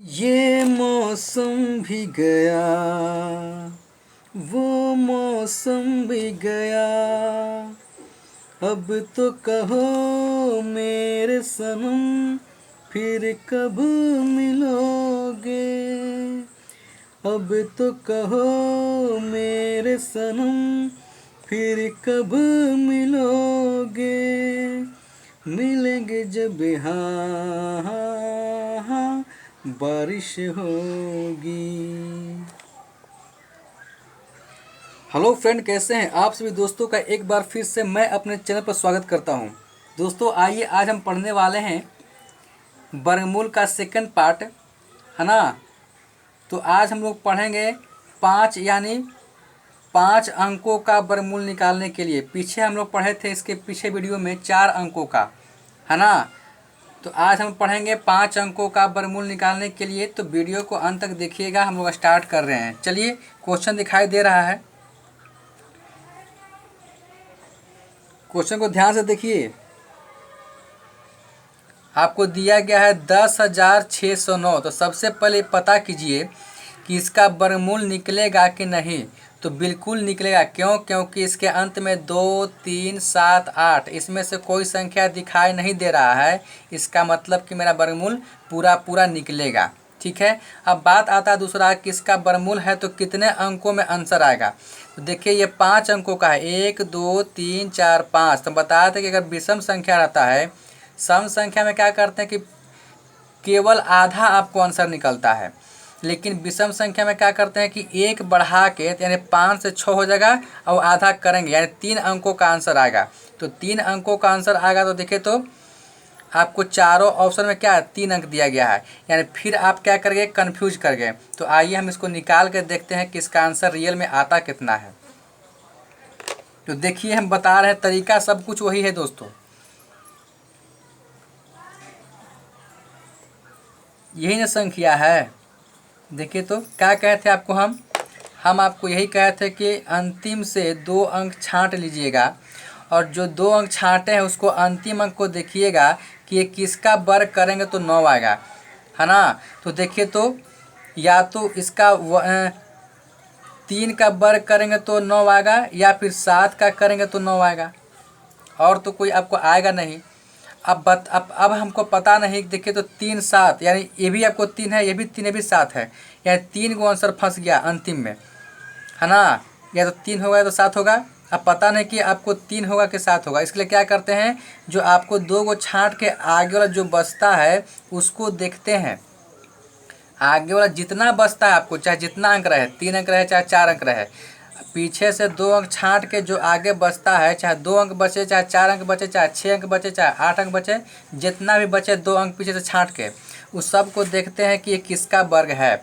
ये मौसम भी गया, वो मौसम भी गया, अब तो कहो मेरे सनम फिर कब मिलोगे। अब तो कहो मेरे सनम फिर कब मिलोगे। मिलेंगे जब हाँ हाँ हाँ बारिश होगी। हेलो फ्रेंड, कैसे हैं आप सभी दोस्तों का एक बार फिर से मैं अपने चैनल पर स्वागत करता हूं। दोस्तों आइए आज हम पढ़ने वाले हैं वर्गमूल का सेकंड पार्ट, है ना। तो आज हम लोग पढ़ेंगे 5 अंकों का वर्गमूल निकालने के लिए। पीछे हम लोग पढ़े थे इसके पीछे वीडियो में 4 अंकों का, है ना। तो आज हम पढ़ेंगे 5 अंकों का वर्गमूल निकालने के लिए। तो वीडियो को अंत तक देखिएगा। हम लोग स्टार्ट कर रहे हैं। चलिए, क्वेश्चन दिखाई दे रहा है, क्वेश्चन को ध्यान से देखिए। आपको दिया गया है 10,609। तो सबसे पहले पता कीजिए कि इसका वर्गमूल निकलेगा कि नहीं। तो बिल्कुल निकलेगा। क्यों? क्योंकि इसके अंत में 2, 3, 7, 8 इसमें से कोई संख्या दिखाई नहीं दे रहा है। इसका मतलब कि मेरा वर्गमूल पूरा निकलेगा। ठीक है। अब बात आता है दूसरा कि इसका वर्गमूल है तो कितने अंकों में आंसर आएगा। तो देखिए ये 5 अंकों का है, 1, 2, 3, 4, 5। तो बताया था कि अगर विषम संख्या रहता है, सम संख्या में क्या करते हैं कि केवल आधा आपको आंसर निकलता है। लेकिन विषम संख्या में क्या करते हैं कि एक बढ़ा के यानी 5 से 6 हो जाएगा और आधा करेंगे यानी 3 अंकों का आंसर आएगा। तो 3 अंकों का आंसर आएगा। तो देखिए तो आपको चारों ऑप्शन में क्या है, 3 अंक दिया गया है। यानी फिर आप क्या करेंगे, कन्फ्यूज कर गए। तो आइए हम इसको निकाल कर देखते हैं कि इसका आंसर रियल में आता कितना है। तो देखिए हम बता रहे हैं, तरीका सब कुछ वही है दोस्तों। यही ना संख्या है। देखिए तो क्या कहे थे आपको, हम आपको यही कहे थे कि अंतिम से 2 अंक छांट लीजिएगा और जो 2 अंक छांटे हैं उसको अंतिम अंक को देखिएगा कि ये किसका वर्ग करेंगे तो 9 आएगा, है ना। तो देखिए तो या तो इसका 3 का वर्ग करेंगे तो 9 आएगा या फिर 7 का करेंगे तो 9 आएगा, और तो कोई आपको आएगा नहीं। अब हमको पता नहीं। देखिए तो 3, 7 यानी ये भी आपको 3 है, ये भी 3, ये भी 7 है। यानी 3 को आंसर फंस गया अंतिम में, है ना। या तो 3 होगा या तो 7 होगा। अब पता नहीं कि आपको 3 होगा कि 7 होगा। इसके लिए क्या करते हैं, जो आपको 2 को छांट के आगे वाला जो बचता है उसको देखते हैं। आगे वाला जितना बचता है आपको, चाहे जितना अंक रहे, 3 अंक रहे चाहे 4 अंक रहे, पीछे से 2 अंक छांट के जो आगे बचता है, चाहे 2 अंक बचे, चाहे 4 अंक बचे, चाहे 6 अंक बचे, चाहे 8 अंक बचे, जितना भी बचे 2 अंक पीछे से छांट के, उस सब को देखते हैं कि ये किसका वर्ग है।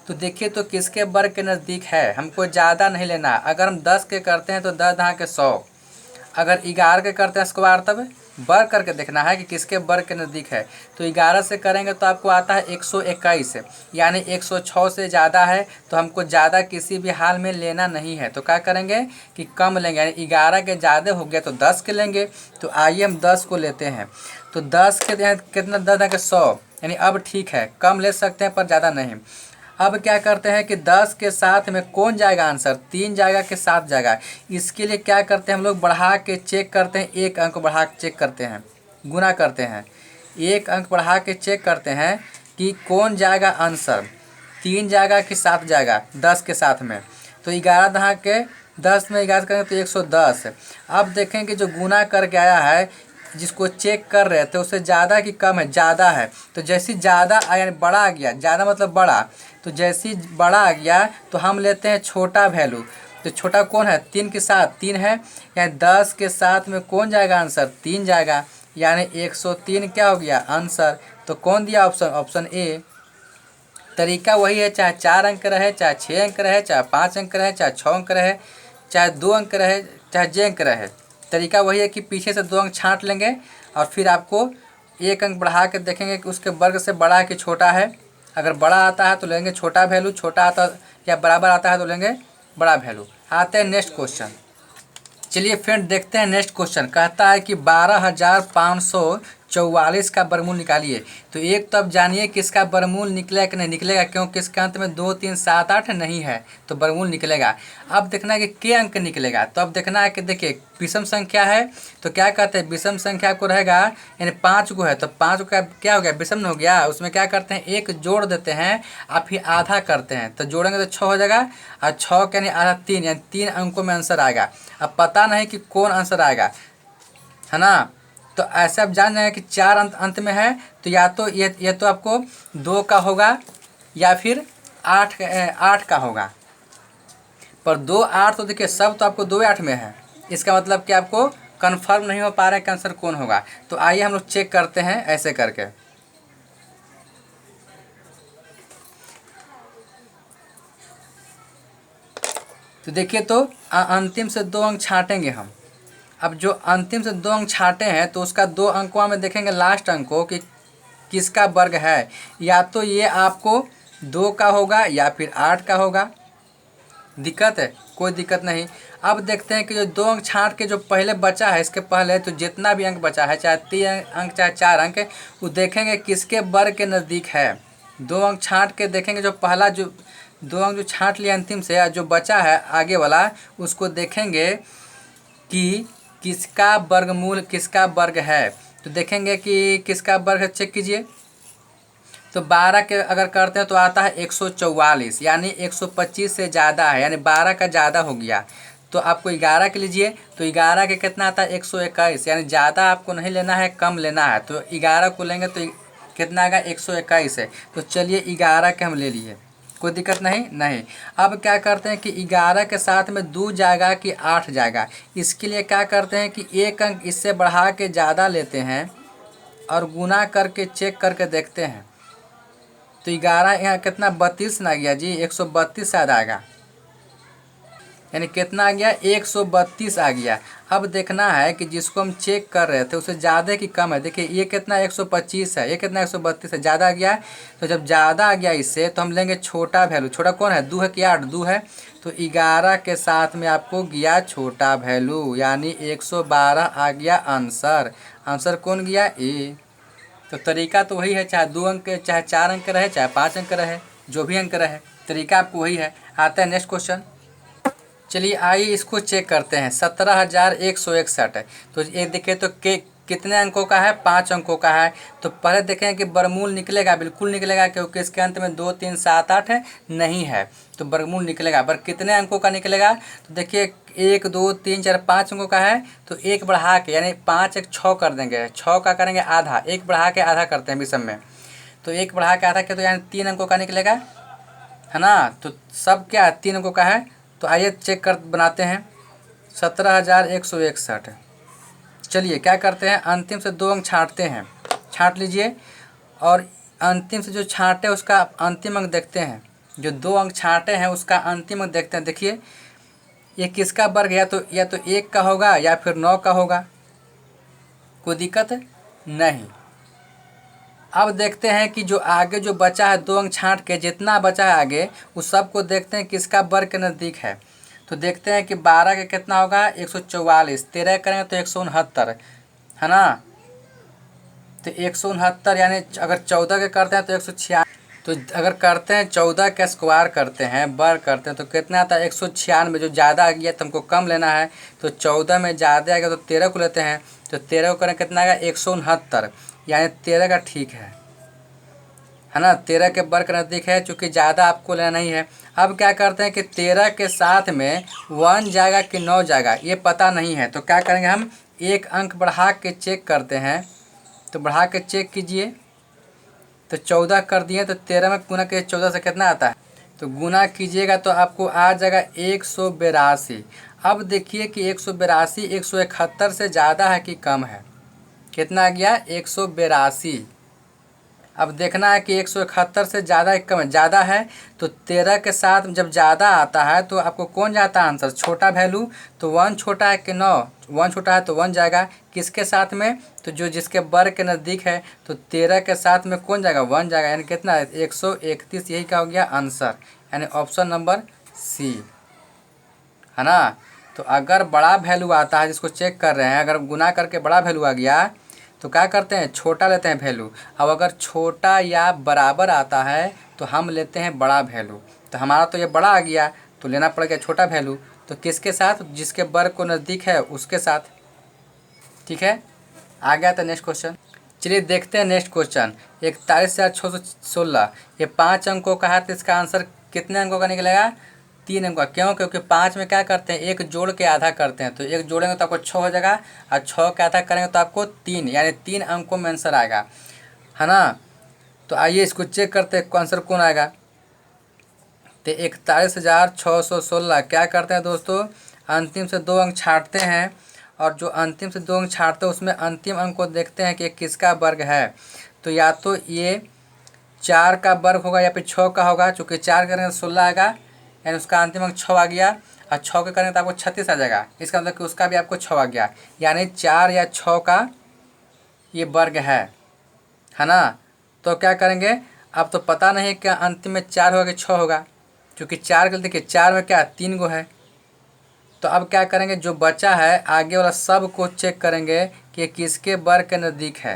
तो देखिए तो किसके वर्ग के नज़दीक है। हमको ज़्यादा नहीं लेना। अगर हम 10 के करते हैं तो 10 दहा के 100। अगर 11 के करते हैं स्क्वायर, तब वर्ग करके देखना है कि किसके वर्ग के नज़दीक है। तो 11 से करेंगे तो आपको आता है 121, यानी 106 से ज़्यादा है। तो हमको ज़्यादा किसी भी हाल में लेना नहीं है। तो क्या करेंगे कि कम लेंगे, यानी 11 के ज़्यादा हो गया तो 10 के लेंगे। तो आइए हम 10 को लेते हैं। तो 10 के कितना, 10 के 100, यानी अब ठीक है, कम ले सकते हैं पर ज़्यादा नहीं। अब क्या करते हैं कि 10 के साथ में कौन जाएगा आंसर, 3 जाएगा कि 7 जाएगा। इसके लिए क्या करते हैं हम लोग, बढ़ा के चेक करते हैं, 1 अंक बढ़ा के चेक करते हैं, गुना करते हैं, 1 अंक बढ़ा के चेक करते हैं कि कौन जाएगा आंसर, 3 जाएगा कि 7 जाएगा 10 के साथ में। तो 11 दहा के 10 में 11 करेंगे तो 110। अब देखेंगे जो गुना करके आया है, जिसको चेक कर रहे थे उससे ज़्यादा कि कम है, ज़्यादा है। तो जैसे ज़्यादा यानी बड़ा आ गया, ज़्यादा मतलब बड़ा, तो जैसे बड़ा आ गया तो हम लेते हैं छोटा वैल्यू। तो छोटा कौन है, 3 के साथ 3 है, यानी 10 के साथ में कौन जाएगा आंसर, 3 जाएगा, यानी 103 क्या हो गया आंसर। तो कौन दिया ऑप्शन, ऑप्शन ए। तरीका वही है, चाहे 4 अंक रहे, चाहे 6 अंक रहे, चाहे 5 अंक रहे, चाहे 6 अंक रहे, चाहे 2 अंक रहे, चाहे जे अंक रहे। तरीका वही है कि पीछे से 2 अंक छांट लेंगे और फिर आपको 1 अंक बढ़ा के देखेंगे कि उसके वर्ग से बड़ा है कि छोटा है। अगर बड़ा आता है तो लेंगे छोटा वैल्यू, छोटा आता या बराबर आता है तो लेंगे बड़ा वैल्यू। आते हैं नेक्स्ट क्वेश्चन। चलिए फ्रेंड देखते हैं नेक्स्ट क्वेश्चन। कहता है कि 12,500 44 का वर्गमूल निकालिए। तो एक तो अब जानिए किसका वर्गमूल निकलेगा कि नहीं निकलेगा, क्योंकि इसके अंत में 2 3 7 8 नहीं है तो वर्गमूल निकलेगा। अब देखना है कि के अंक निकलेगा, तो अब देखना है कि देखिए विषम संख्या है तो क्या कहते हैं विषम संख्या को रहेगा, यानी 5 को है तो 5 का क्या हो गया विषम हो गया। उसमें क्या करते हैं एक जोड़ देते हैं और फिर आधा करते हैं, तो जोड़ेंगे तो 6 हो जाएगा और 6 का यानी आधा 3, यानी 3 अंकों में आंसर आएगा। अब पता नहीं कि कौन आंसर आएगा, है ना। तो ऐसे आप जान जाएंगे कि 4 अंत में है, तो या तो ये तो आपको 2 का होगा या फिर 8 का होगा। पर 2 8 तो देखिए सब तो आपको 2 8 में है, इसका मतलब कि आपको कंफर्म नहीं हो पा रहा है कि आंसर कौन होगा। तो आइए हम लोग चेक करते हैं ऐसे करके। तो देखिए तो अंतिम से 2 अंक छाटेंगे हम। अब जो अंतिम से 2 अंक छाटे हैं तो उसका 2 अंकों में देखेंगे लास्ट अंक को कि किसका वर्ग है, या तो ये आपको 2 का होगा या फिर 8 का होगा। दिक्कत है? कोई दिक्कत नहीं। अब देखते हैं कि जो 2 अंक छाट के जो पहले बचा है इसके पहले, तो जितना भी अंक बचा है चाहे 3 अंक चाहे 4 अंक, वो देखेंगे किसके वर्ग के नज़दीक है। 2 अंक छाट के देखेंगे जो पहला जो 2 अंक जो छाट लिया अंतिम से, जो बचा है आगे वाला उसको देखेंगे कि किसका वर्गमूल किसका वर्ग है। तो देखेंगे कि किसका वर्ग है, चेक कीजिए। तो 12 के अगर करते हैं तो आता है 144, यानी 125 से ज़्यादा है, यानी 12 का ज़्यादा हो गया। तो आपको 11 के लीजिए, तो 11 के कितना आता है 121, यानी ज़्यादा आपको नहीं लेना है कम लेना है। तो 11 को लेंगे तो कितना आएगा 121 है। तो चलिए 11 के हम ले लिए, कोई दिक्कत नहीं। अब क्या करते हैं कि 11 के साथ में 2 जाएगा कि 8 जाएगा। इसके लिए क्या करते हैं कि एक अंक इससे बढ़ा के ज़्यादा लेते हैं और गुना करके चेक करके देखते हैं। तो 11 यहाँ कितना 32 ना गया जी, 132 शायद आएगा, यानी कितना आ गया 132 आ गया। अब देखना है कि जिसको हम चेक कर रहे थे उससे ज़्यादा कि कम है। देखिए ये कितना 125 है, ये कितना 132 है, ज़्यादा आ गया। तो जब ज़्यादा आ गया इससे तो हम लेंगे छोटा वैल्यू। छोटा कौन है, 2 है कि 8, 2 है। तो 11 के साथ में आपको गया छोटा वैल्यू, यानी 112 आ गया आंसर। आंसर कौन गया, ए। तो तरीका तो वही है, चाहे 2 अंक चाहे 4 अंक रहे चाहे 5 अंक रहे, जो भी अंक रहे तरीका आपको वही है। आता है नेक्स्ट क्वेश्चन। चलिए आइए इसको चेक करते हैं। 17,161 है। तो ये देखिए तो कितने अंकों का है, 5 अंकों का है। तो पहले देखें कि वर्गमूल निकलेगा, बिल्कुल निकलेगा, क्योंकि इसके अंत में 2 3 7 8 है नहीं है, तो वर्गमूल निकलेगा। पर कितने अंकों का निकलेगा, तो देखिए 1 2 3 4 5 अंकों का है, तो 1 बढ़ा के यानी 5 1 6 कर देंगे, 6 का करेंगे आधा, 1 बढ़ा के आधा करते हैं विषम में। तो 1 बढ़ा के आधा किया तो यानी 3 अंकों का निकलेगा, है ना। तो सब क्या 3 अंकों का है। तो आइए चेक कर बनाते हैं। 17,161। चलिए क्या करते हैं, अंतिम से 2 अंक छाँटते हैं। छाँट लीजिए और अंतिम से जो छाँटे उसका अंतिम अंक देखते हैं। जो 2 अंक छाँटे हैं उसका अंतिम अंक देखते हैं। देखिए ये किसका वर्ग है, या तो 1 का होगा या फिर 9 का होगा। कोई दिक्कत नहीं। अब देखते हैं कि जो आगे जो बचा है 2 अंक छाँट के जितना बचा है आगे उस सब को देखते हैं किसका वर्ग के नज़दीक है। तो देखते हैं कि 12 का कितना होगा 144, 13 करेंगे तो 169, है ना। तो 169 यानी अगर 14 के करते हैं तो 196। तो अगर करते हैं 14 का स्क्वायर करते हैं वर्ग करते हैं तो कितना आता है 196। जो ज़्यादा आ गया तो हमको कम लेना है, तो 14 में ज़्यादा आ गया तो 13 को लेते हैं। तो 13 को करें कितना आएगा 169, यानी 13 का ठीक है ना। 13 के वर्ग नज़दीक है, चूँकि ज़्यादा आपको लेना नहीं है। अब क्या करते हैं कि 13 के साथ में 1 जाएगा कि 9 जाएगा ये पता नहीं है, तो क्या करेंगे हम एक अंक बढ़ा के चेक करते हैं। तो बढ़ा के चेक कीजिए, तो 14 कर दिए, तो 13 में गुना के 14 से कितना आता है, तो गुना कीजिएगा तो आपको आ जाएगा 182। अब देखिए कि 182 171 से ज़्यादा है कि कम है। कितना आ गया 182। अब देखना है कि 171 से ज़्यादा है कम है, ज़्यादा है। तो 13 के साथ जब ज़्यादा आता है तो आपको कौन जाता है आंसर, छोटा वैल्यू। तो 1 छोटा है कि 9, 1 छोटा है तो 1 जाएगा किसके साथ में, तो जो जिसके वर्ग के नज़दीक है। तो 13 के साथ में कौन जाएगा 1 जाएगा, यानी कितना है 131। यही का हो गया आंसर, यानी ऑप्शन नंबर सी, है ना। तो अगर बड़ा वैल्यू आता है जिसको चेक कर रहे हैं, अगर गुना करके बड़ा वैल्यू आ गया तो क्या करते हैं, छोटा लेते हैं वैल्यू। अब अगर छोटा या बराबर आता है तो हम लेते हैं बड़ा वैल्यू। तो हमारा तो ये बड़ा आ गया, तो लेना पड़ेगा छोटा वैल्यू। तो किसके साथ, जिसके वर्ग को नज़दीक है उसके साथ। ठीक है, आ गया था नेक्स्ट क्वेश्चन। चलिए देखते हैं नेक्स्ट क्वेश्चन। 41,616 ये 5 अंकों का है, तो इसका आंसर कितने अंकों का निकलेगा, 3 अंकों का। क्यों, क्योंकि 5 में क्या करते हैं, एक जोड़ के आधा करते हैं। तो एक जोड़ेंगे तो आपको 6 हो जाएगा, और 6 के आधा करेंगे तो आपको 3, यानी 3 अंकों में आंसर आएगा, है ना। तो आइए इसको चेक करते हैं आंसर कौन आएगा। तो 41,616 क्या करते हैं दोस्तों, अंतिम से 2 अंक छाँटते हैं, और जो अंतिम से 2 अंक छाँटते हैं उसमें अंतिम अंक को देखते हैं कि किसका वर्ग है। तो या तो ये 4 का वर्ग होगा या फिर 6 का होगा। चूँकि 4 करेंगे तो 16 आएगा, यानी उसका अंतिम अंक 6 आ गया, और 6 के करेंगे तो आपको 36 आ जाएगा। इसका मतलब कि उसका भी आपको 6 आ गया, यानी 4 या 6 का ये वर्ग है ना। तो क्या करेंगे, अब तो पता नहीं क्या अंतिम में 4 होगा कि 6 होगा, क्योंकि 4 के देखिए 4 में क्या 3 गो है। तो अब क्या करेंगे, जो बचा है आगे वाला सब को चेक करेंगे कि किसके वर्ग के नज़दीक है।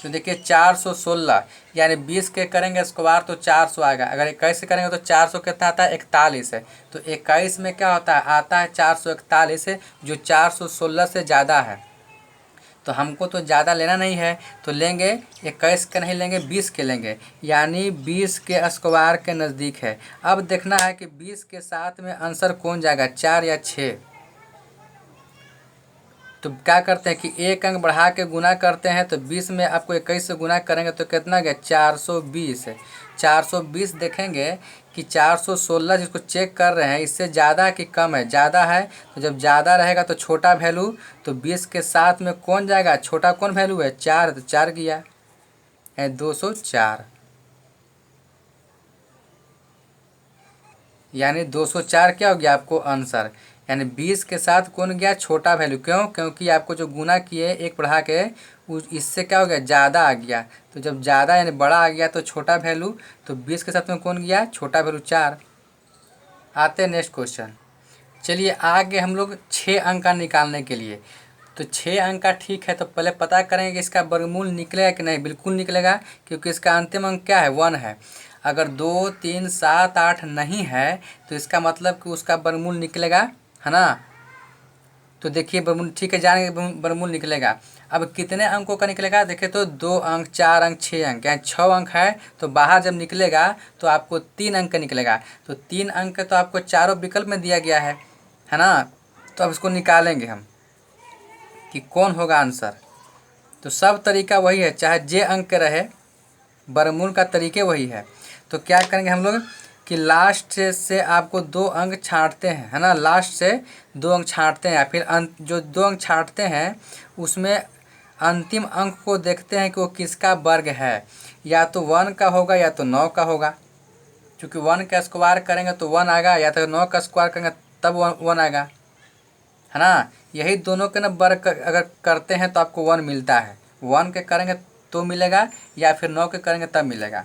तो देखिए 416 यानी 20 के करेंगे स्क्वायर तो 400 आएगा। अगर 21 से करेंगे तो 400 कितना आता है, 41 है। तो 21 में क्या होता है, आता है 441 है, जो 416 से ज़्यादा है। तो हमको तो ज़्यादा लेना नहीं है, तो लेंगे 21 के नहीं लेंगे, 20 के लेंगे, यानी 20 के स्क्वायर के नज़दीक है। अब देखना है कि 20 के साथ में आंसर कौन जाएगा, 4 या 6। तो क्या करते हैं कि एक अंक बढ़ा के गुना करते हैं। तो 20 में आपको 21 से गुना करेंगे तो कितना गया, 420 है। 420 देखेंगे कि 416 जिसको चेक कर रहे हैं इससे ज़्यादा कि कम है, ज़्यादा है। तो जब ज़्यादा रहेगा तो छोटा वैल्यू, तो 20 के साथ में कौन जाएगा, छोटा कौन वैल्यू है, 4, तो 4 गया, 204, यानी 204 क्या हो गया आपको आंसर। यानी 20 के साथ कौन गया, छोटा वैल्यू। क्यों, क्योंकि आपको जो गुना किए एक बढ़ा के इससे क्या हो गया, ज़्यादा आ गया। तो जब ज़्यादा यानी बड़ा आ गया तो छोटा वैल्यू, तो 20 के साथ में कौन गया, छोटा वैल्यू 4। आते हैं नेक्स्ट क्वेश्चन। चलिए आगे हम लोग 6 अंक का निकालने के लिए। तो 6 अंक का ठीक है, तो पहले पता करेंगे कि इसका वर्गमूल निकलेगा कि नहीं। बिल्कुल निकलेगा, क्योंकि इसका अंतिम अंक क्या है, 1 है। अगर 2, 3, 7, 8 नहीं है तो इसका मतलब कि उसका वर्गमूल निकलेगा, है ना। तो देखिए वर्गमूल ठीक है, जानेंगे वर्गमूल निकलेगा। अब कितने अंकों का निकलेगा, देखिए तो 2 अंक, 4 अंक, 6 अंक, यानी 6 अंक है। तो बाहर जब निकलेगा तो आपको 3 अंक का निकलेगा। तो 3 अंक तो आपको चारों विकल्प में दिया गया है ना। तो अब इसको निकालेंगे हम कि कौन होगा आंसर। तो सब तरीका वही है, चाहे जे अंक रहे, वर्गमूल का तरीके वही है। तो क्या करेंगे हम लोग कि लास्ट से आपको 2 अंक छाँटते हैं, है ना। लास्ट से 2 अंक छाँटते हैं, फिर जो 2 अंक छाँटते हैं उसमें अंतिम अंक को देखते हैं कि वो किसका वर्ग है। या तो 1 का होगा या तो 9 का होगा। क्योंकि 1 का स्क्वायर करेंगे तो 1 आएगा, या तो 9 का स्क्वायर करेंगे तब 1 आएगा, है ना। यही दोनों के ना वर्ग अगर करते हैं तो आपको 1 मिलता है। 1 के करेंगे तो मिलेगा, या फिर 9 के करेंगे तब मिलेगा।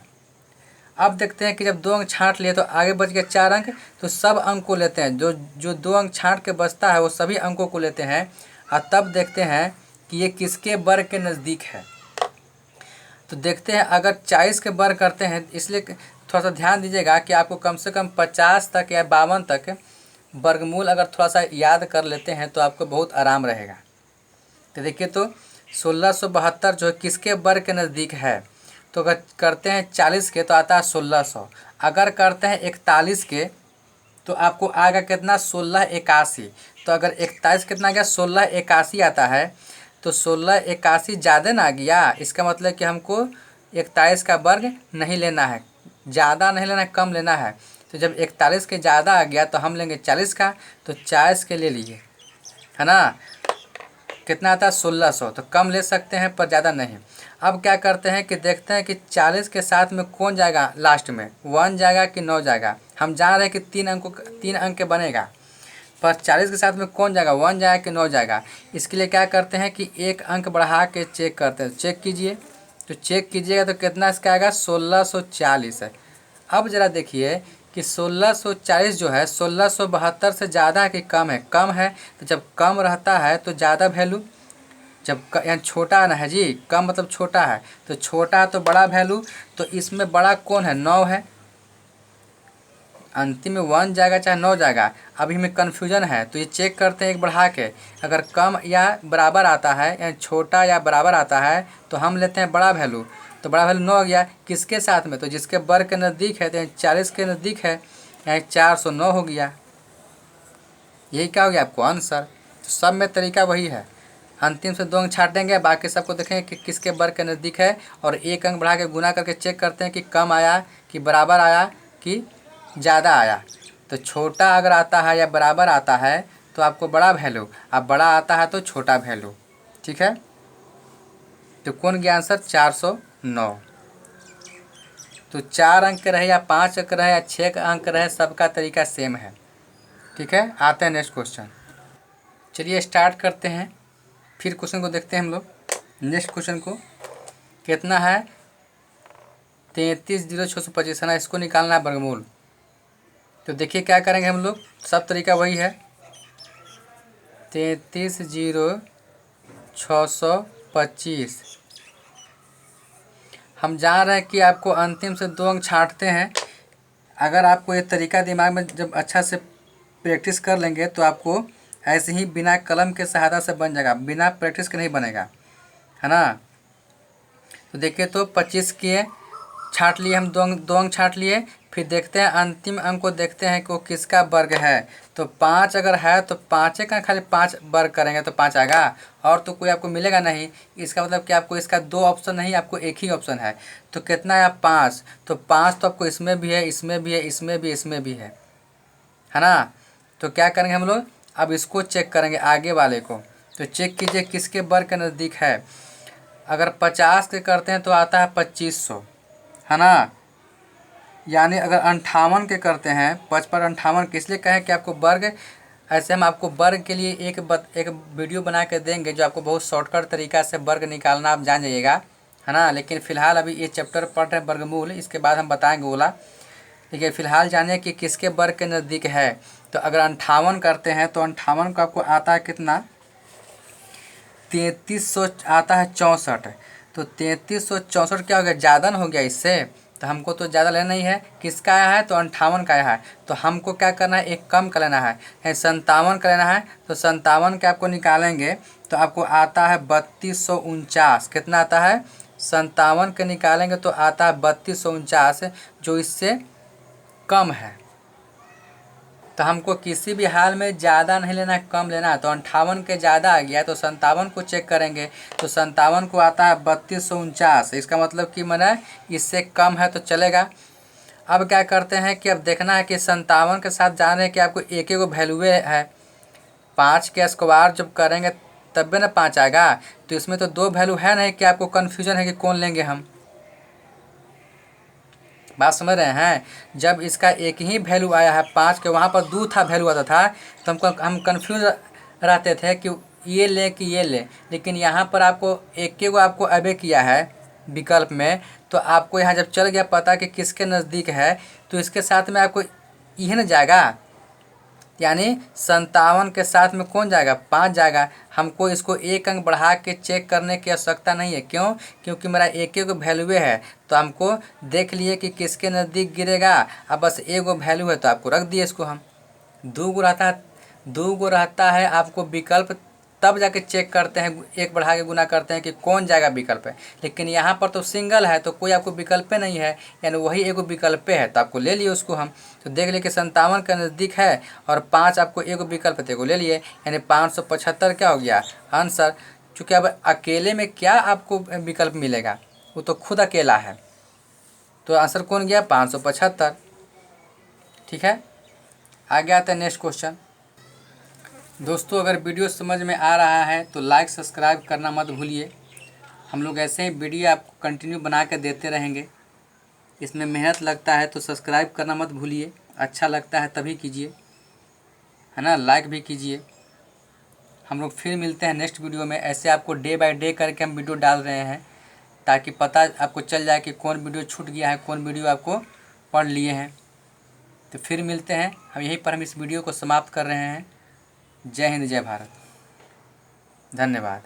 अब देखते हैं कि जब 2 अंक छाँट लिए तो आगे बच गए 4 अंक। तो सब अंक को लेते हैं, जो 2 अंक छाँट के बचता है वो सभी अंकों को लेते हैं, और तब देखते हैं कि ये किसके वर्ग के नज़दीक है। तो देखते हैं अगर 40 के वर्ग करते हैं, इसलिए थोड़ा सा ध्यान दीजिएगा कि आपको कम से कम 50 तक या 52 तक वर्गमूल अगर थोड़ा सा याद कर लेते हैं तो आपको बहुत आराम रहेगा। तो देखिए तो 1672 जो है किसके वर्ग के नज़दीक है। तो अगर करते हैं 40 के तो आता है 1600। अगर करते हैं 41 के तो आपको आएगा कितना, 1681। तो अगर 41 कितना गया, 1681 आता है। तो 1681 ज़्यादा ना गया, इसका मतलब कि हमको 41 का वर्ग नहीं लेना है, ज़्यादा नहीं लेना है, कम लेना है। तो जब 41 के ज़्यादा आ गया तो हम लेंगे 40 का। तो 40 के ले लीजिए, है ना। कितना आता है, 1600। तो कम ले सकते हैं पर ज़्यादा नहीं। अब क्या करते हैं कि देखते हैं कि 40 के साथ में कौन जाएगा लास्ट में, 1 जाएगा कि 9 जाएगा। हम जान रहे हैं कि 3 अंक के बनेगा, पर 40 के साथ में कौन जाएगा, 1 जाएगा कि 9 जाएगा। इसके लिए क्या करते हैं कि एक अंक बढ़ा के चेक करते हैं। चेक कीजिए, तो चेक कीजिएगा तो कितना इसका आएगा, 1640 है। अब ज़रा देखिए कि 1640 जो है 1672 से ज़्यादा है कि कम है, कम है। तो जब कम रहता है तो ज़्यादा वैल्यू, जब यहाँ छोटा है ना है जी, कम मतलब छोटा है, तो छोटा है तो बड़ा वैल्यू, तो इसमें बड़ा कौन है, 9 है। अंतिम में 1 जाएगा चाहे 9 जाएगा, अभी हमें कन्फ्यूजन है, तो ये चेक करते हैं एक बढ़ा के। अगर कम या बराबर आता है या छोटा या बराबर आता है तो हम लेते हैं बड़ा वैल्यू, तो बड़ा वैल्यू 9 आ गया। किसके साथ में, तो जिसके वर्ग के नज़दीक है, तो 40 के नज़दीक है, यहाँ 409 हो गया। यही क्या हो गया आपको आंसर। तो सब में तरीका वही है, अंतिम से 2 अंक छाट देंगे, बाकी सबको देखेंगे कि किसके वर्ग के नज़दीक है, और 1 अंक बढ़ा के गुना करके चेक करते हैं कि कम आया कि बराबर आया कि ज़्यादा आया। तो छोटा अगर आता है या बराबर आता है तो आपको बड़ा वैल्यू, अब बड़ा आता है तो छोटा वैल्यू। ठीक है, तो कौन गया आंसर 409। तो 4 अंक रहे या 5 अंक रहे या 6 अंक रहे, सबका तरीका सेम है। ठीक है, आते हैं नेक्स्ट क्वेश्चन। चलिए स्टार्ट करते हैं, फिर क्वेश्चन को देखते हैं हम लोग। नेक्स्ट क्वेश्चन को कितना है, 33,625 है ना, इसको निकालना है वर्गमूल। तो देखिए क्या करेंगे हम लोग, सब तरीका वही है। 33,625 हम जान रहे हैं कि आपको अंतिम से 2 अंक छांटते हैं। अगर आपको ये तरीका दिमाग में जब अच्छा से प्रैक्टिस कर लेंगे तो आपको ऐसे ही बिना कलम के सहायता से बन जाएगा, बिना प्रैक्टिस के नहीं बनेगा, है ना। तो देखिए, तो 25 किए, छाँट लिए हम, 2 अंक छाँट लिए। फिर देखते हैं अंतिम अंक को, देखते हैं कि वो किसका वर्ग है। तो 5 अगर है तो 5 का खाली 5 वर्ग करेंगे तो 5 आएगा, और तो कोई आपको मिलेगा नहीं। इसका मतलब कि आपको इसका 2 ऑप्शन नहीं, आपको एक ही ऑप्शन है। तो कितना है 5, तो 5 तो आपको इसमें भी है, इसमें भी है, इसमें भी, इसमें भी है ना। तो क्या करेंगे हम लोग, अब इसको चेक करेंगे आगे वाले को। तो चेक कीजिए किसके वर्ग के नज़दीक है। अगर 50 के करते हैं तो आता है 2500, है ना। यानी अगर 58 के करते हैं, 55 58 किस लिए कहें कि आपको वर्ग, ऐसे हम आपको वर्ग के लिए एक वीडियो बना के देंगे जो आपको बहुत शॉर्टकट तरीका से वर्ग निकालना आप जान जाइएगा, है ना। लेकिन फ़िलहाल अभी ये चैप्टर पढ़ रहे हैं वर्गमूल, इसके बाद हम बताएंगे बोला। ठीक है, फ़िलहाल जानिए कि किसके वर्ग के नज़दीक है। तो अगर 58 करते हैं तो 58 को आपको आता है कितना, 3300 आता है 64। तो 3364 क्या हो गया, ज़्यादा ना हो गया इससे, तो हमको तो ज़्यादा लेना ही है। किसका आया है, तो 58 का आया है। तो हमको क्या करना है, एक कम का लेना है, 57 का लेना है। तो 57 के आपको निकालेंगे तो आपको आता है 3249। कितना आता है, 57 के निकालेंगे तो आता है 3249, जो इससे कम है। तो हमको किसी भी हाल में ज़्यादा नहीं लेना है, कम लेना है। तो 58 के ज़्यादा आ गया, तो 57 को चेक करेंगे तो 57 को आता है 3249। इसका मतलब कि मैंने इससे कम है तो चलेगा। अब क्या करते हैं कि अब देखना है कि 57 के साथ जान रहे हैं कि आपको एक एक वैल्यूए है। 5 के स्क्वायर जब करेंगे तब भी ना 5 आएगा, तो इसमें तो 2 वैल्यू है नहीं कि आपको कन्फ्यूजन है कि कौन लेंगे हम। बात समझ रहे हैं। जब इसका एक ही वैल्यू आया है 5 के, वहाँ पर 2 था वैल्यू आता था, तो हम कन्फ्यूज रहते थे कि ये ले कि ये ले। लेकिन यहाँ पर आपको एक को आपको अबे किया है विकल्प में, तो आपको यहाँ जब चल गया पता कि किसके नज़दीक है, तो इसके साथ में आपको यही ना जाएगा। यानी 57 के साथ में कौन जाएगा, 5 जाएगा। हमको इसको 1 अंक बढ़ा के चेक करने की आवश्यकता नहीं है। क्यों, क्योंकि मेरा एक वैल्यू है, तो हमको देख लिए कि किसके नज़दीक गिरेगा। अब बस एक वैल्यू है तो आपको रख दिए इसको हम। 2 गो रहता है आपको विकल्प, तब जाके चेक करते हैं, 1 बढ़ा के गुना करते हैं कि कौन जाएगा विकल्प है। लेकिन यहाँ पर तो सिंगल है तो कोई आपको विकल्प नहीं है, यानी वही एक विकल्प है, तो आपको ले लिए उसको हम। तो देख लिए कि 57 के नज़दीक है और 5 आपको एक विकल्प थे को ले लिए, यानी 575 क्या हो गया आंसर। चूँकि अब अकेले में क्या आपको विकल्प मिलेगा, वो तो खुद अकेला है, तो आंसर कौन गया 575। ठीक है, आगे आते हैं नेक्स्ट क्वेश्चन। दोस्तों, अगर वीडियो समझ में आ रहा है तो लाइक सब्सक्राइब करना मत भूलिए। हम लोग ऐसे ही वीडियो आपको कंटिन्यू बना के देते रहेंगे। इसमें मेहनत लगता है तो सब्सक्राइब करना मत भूलिए। अच्छा लगता है तभी कीजिए, है ना, लाइक भी कीजिए। हम लोग फिर मिलते हैं नेक्स्ट वीडियो में। ऐसे आपको डे बाय डे करके हम वीडियो डाल रहे हैं, ताकि पता आपको चल जाए कि कौन वीडियो छूट गया है, कौन वीडियो आपको पढ़ लिए हैं। तो फिर मिलते हैं, हम यहीं पर हम इस वीडियो को समाप्त कर रहे हैं। जय हिंद, जय भारत, धन्यवाद।